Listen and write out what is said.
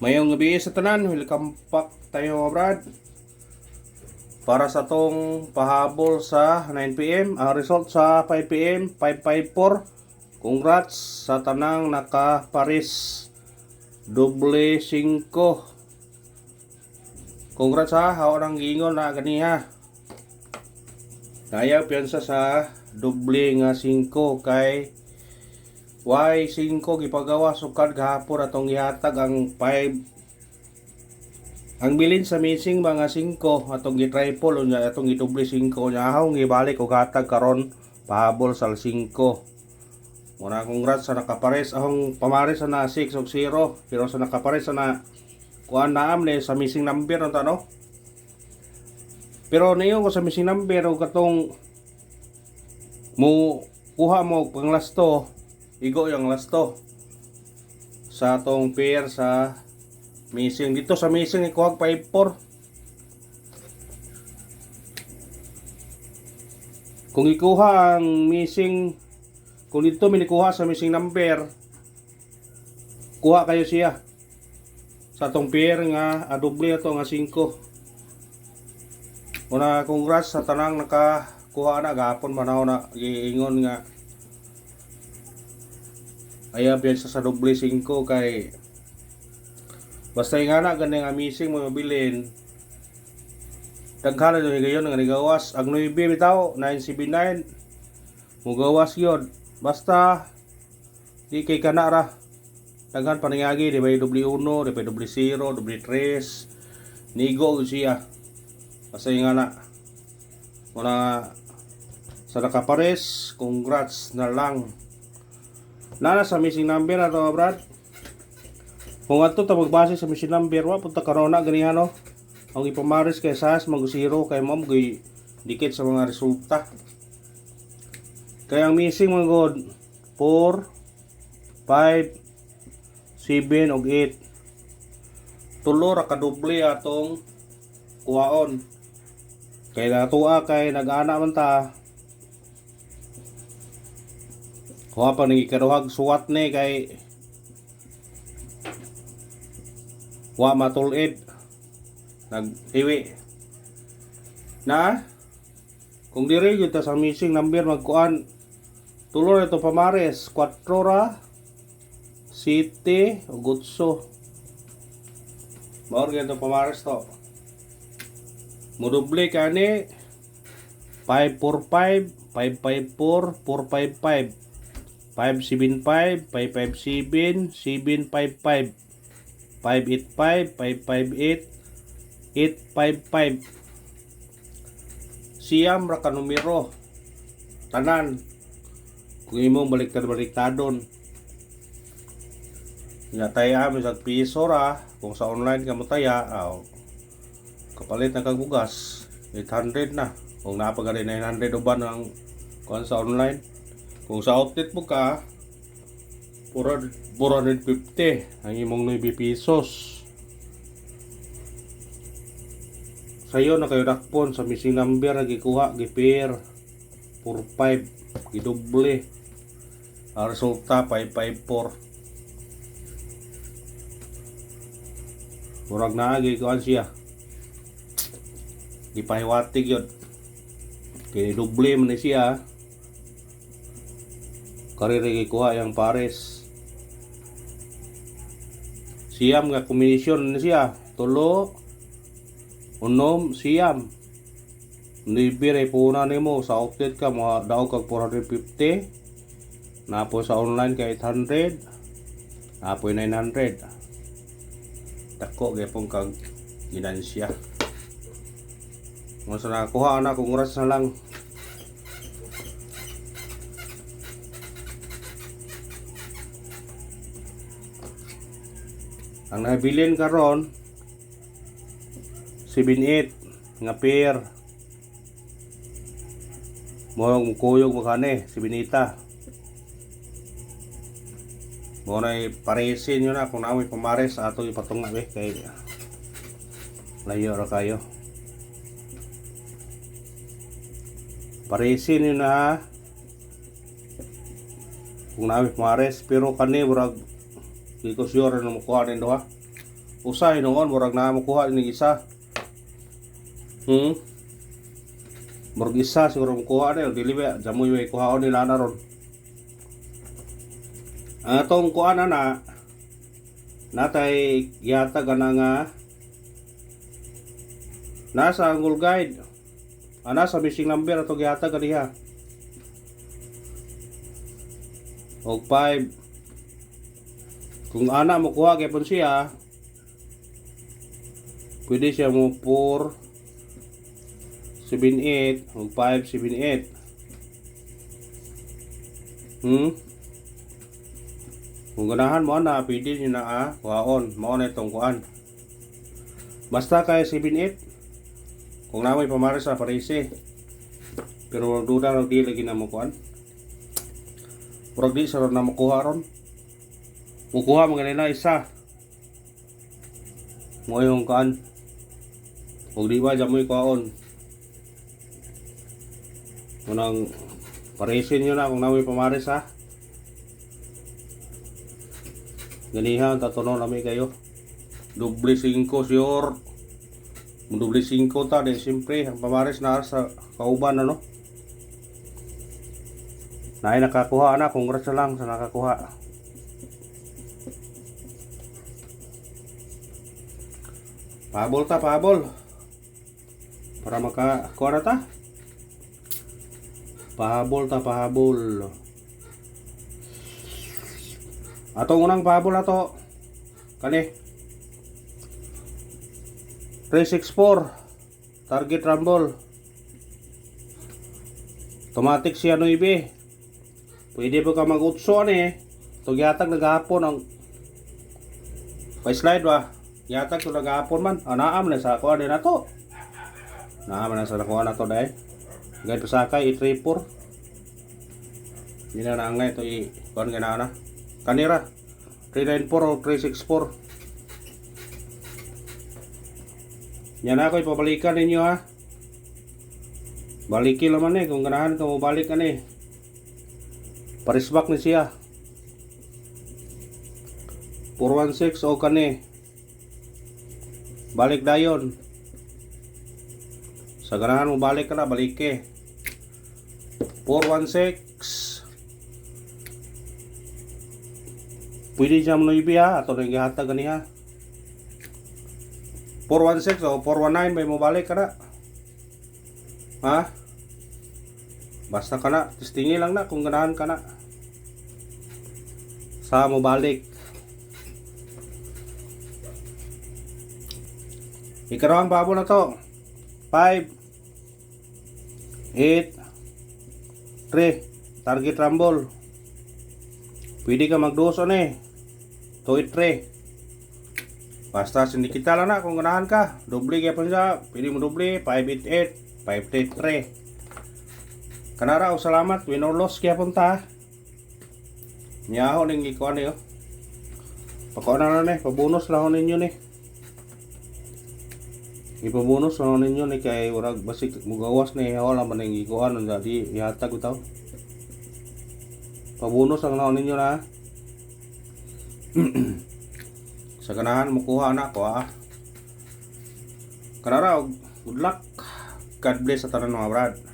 Mayong gabi sa tanan, welcome back tayo mga brad. Para sa tong pahabol sa 9pm, ang result sa 5pm, 554. Congrats sa tanang naka-paris doble 5. Congrats ha, hawa ng gingon na ganiha. Kaya piyansa sa doble nga 5 kay Y5 gipagawa sukad gahapon atong gihatag ang 5. Ang bilin sa missing mga 5 atong gi-triple unya atong gidoble 5 nya haw gibalik og hatag karon pahabol sa 5. Muna congrats sa nakapares ahong pamares na 6 og 0 pero sa nakapares na kuan naam ni sa missing number no no. Pero niyo ko sa missing number og katong mo kuha mo pang lasto igo yung lasto sa atong pair sa missing dito sa missing ikuhag 54. Kung ikuha ang missing, kung dito minikuha sa missing number, kuha kayo siya sa atong pair nga adoble ato nga 5. Una congrats sa tanang nakakuha na gapon manaw na giingon nga ayaw piyansa sa doble 5 kay basta nga na gani nga missing mo mabilin daghan na gayon nga nigawas ang 9 bitaw 979 mo gawas yun basta di kay kana ra daghan paningagi di ba doble 1 di ba doble 0 doble 3 nigo siya basta nga na muna sa nakapares congrats na lang nana sa missing number na to brad. Kung ato ta magbase sa missing number wa punta karon na ganihan no. Ang ipamaris kay SAS mag 0 kay mom gay dikit sa mga resulta. Kaya ang missing mga god 4 5 7 ug 8. Tulo ra ka doble atong kuhaon. Kay natuwa kay nag-ana man ta kuha pa nang ikaduhag suwat ni kay wa matulid nag-iwi na kung diri yun ta sa missing number magkuan tulo na ito pamares 4 ra 7 ug 8 maor gyud ito pamares to modoble kani 545 554 455 575, 557, 755, 585, 558, 855. Siyam ra ka numero. Tanan. Kung imong baliktad-baliktadon. Nga taya mi sa piso ra. Kung sa online ka mo taya, kapalit na kag bugas. 800 na. Kung napagari 900 uban ang kuan sa online. Kung sa outlet mo ka 450 ang imong 9 pesos. Sayo na kayo dakpon sa missing number na gikuha gipair 45 gidoble. Ang resulta 554. Murag na gikuan siya. Gipahiwatig yun. Kaya doble man siya. Kariri kuha yang pares siyam nga kombinasyon na siya tulo unom siyam nibire puna nimo sa outlet ka mo daw kag 450 napo sa online ka 800 napo 900 dako gyapon kag ginansya mo sa nakuha na kung oras na lang. Ang nabilin karon 78 nga pair. Mo kuyog mo kani 7 mo na paresin yun na kung namoy pamares sa ato ipatunga kay layo ra kayo. Paresin yun na kung namoy pamares pero kani murag di ko sure na makuha rin doha Usa hinuon murag na makuha ning isa. Murag isa siguro makuha na dili ba jamoy way kuhaon nila na ron. Atong kuan na natay yata gana nga nasa Google Guide. Sa missing number ato yata kaniya. Og 5. Kung ana mo kuha gyapon siya, pwede siya mo 4 7 8 og 5 7 8. Kung ganahan mo na pwede niyo na kuhaon mao na itong kuan. Basta kay 7 8 kung namay pamares sa parese. Pero duda ra di lagi na mo kuan. Pero di sa na makuha ron. Mukuha mo ganina isa. Mo yung kuan. Og di ba jamoy kuhaon. Unang parese niyo na kung namay pamares ha. Ganihan tatunon nami kayo. Doble 5 sure. Doble 5 ta din siyempre ang pamares na sa kauban ano. Naay nakakuha na, congrats na lang sa nakakuha. Pahabol ta, pahabol. Para makakuha na ta. Pahabol ta, pahabol. Atong unang pahabol na to. Kani 364 target rumble. Automatic siya 9. Pwede po ka mag-utso Ito yatag naghapon ang pa-slide ba? Yatag ito naghapon man. Naam na sa kuha din na to. Naam na sa nakuha na to dahil. Gayad pasakay 834. Hindi na naangay ito i-kuhan ka na. Kanira 394 o 364. Yan ako ipabalikan ninyo ha. Balikin naman kung ganahan ka mo balik ka parisbak ni siya 416 o kani balik dayon sa ganahan mo balik ka na balik 416 pwede siya mo ha ato na ihatag ganiha 416 o 419 may mo balik ka na ha basta ka na testingi lang na kung ganahan ka na sa mo balik. Ikarawang babo na to 5 8 3 target rumble. Pwede ka magduso 2 3 basta sindikita lang na kung ganahan ka. Doble kaya pa siya. Pwede mo doble 588 533 kanara o salamat win or loss kaya punta niyaho ning ikuan niyo pakuha na pabonus lang ninyo ipabonus lang ninyo kay urag basik mugawas wala man ning ikuan jadi ihatag utaw pabonus lang ninyo na sa ganahan makuha na ko kanara good luck, God bless sa tanan mga brad.